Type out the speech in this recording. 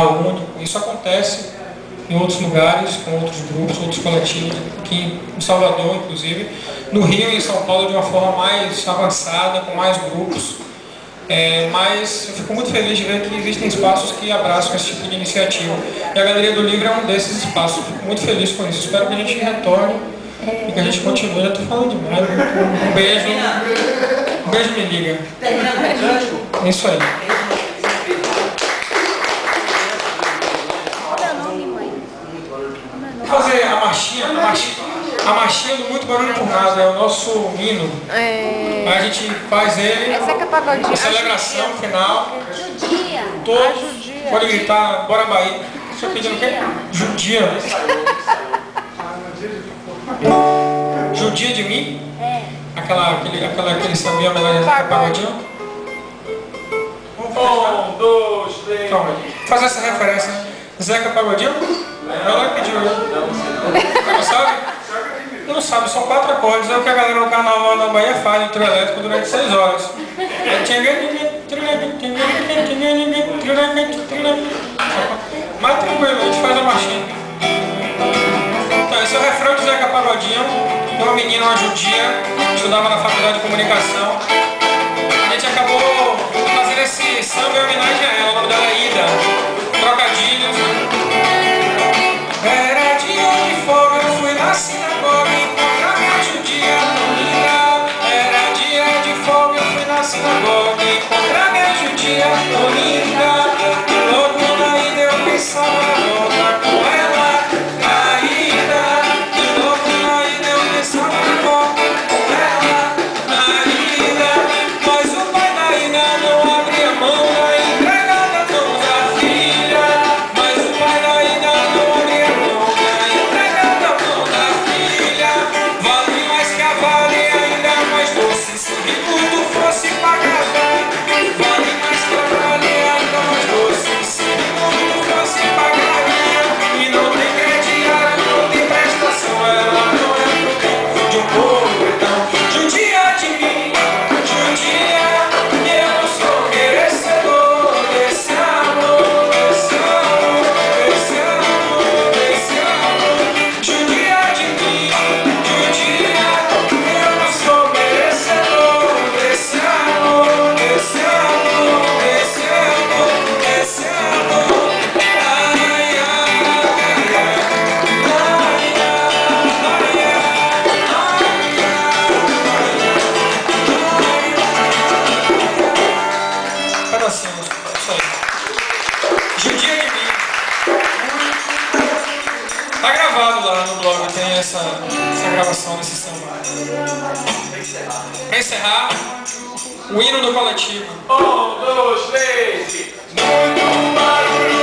único. Isso acontece em outros lugares, com outros grupos, outros coletivos, aqui em Salvador, inclusive, no Rio e em São Paulo de uma forma mais avançada, com mais grupos. Mas eu fico muito feliz de ver que existem espaços que abraçam esse tipo de iniciativa. E a Galeria do Livro é um desses espaços. Eu fico muito feliz com isso. Espero que a gente retorne e que a gente continue. Eu estou falando demais. Um beijo. Um beijo, me liga. É isso aí. Vamos fazer a marchinha do Muito Barulho por Nada, é o nosso hino. A gente faz ele, a celebração final. Todos podem gritar, bora Bahia. Você pedindo o quê? Judia. Judia de mim? Aquele sabia a melhor pagodinho? 1, 2, 3. Faz essa referência. Zeca Pagodinho? Ela pediu. Não sabe? Não sabe, são 4 acordes. É o que a galera no carnaval da Bahia faz no trio elétrico durante 6 horas. Mais tranquilo, a gente faz a marchinha. Então, esse é o refrão de Zeca Pagodinho. Tem uma menina, uma judia, que estudava na faculdade de comunicação. A gente acabou fazendo esse samba em homenagem a ela. O nome dela é Ida. Trocadilhos. Era dia de folga, eu fui na sinagoga encontrar minha judia linda. Era dia de folga, eu fui na sinagoga encontrar minha judia linda. E logo na ida eu pensava voltar com ela ainda. E logo na ida eu pensava voltar com ela ainda. Mas o pai da Ida não abria mão da empregada mão da filha. Mas o pai da Ida não abria mão da empregada mão da filha. Vale mais que a vale, ainda mais doce se o tributo fosse pagar. Vale mais que a vale, ainda mais doce se o tributo fosse pagar. E não tem crediário, não tem prestação, ela não é produto de um povo. Então, judia de mim, judia, eu não sou merecedor desse amor, desse amor, desse amor, desse amor. Judia de mim, judia, eu não sou merecedor desse amor, desse amor, desse amor, desse amor. Ai, ai, ai, pedacinho, isso aí. Judia de mim. Tá gravado lá no blog, tem essa gravação desse samba. Pra encerrar, o hino do coletivo. 1, 2, 3. Muito barulho.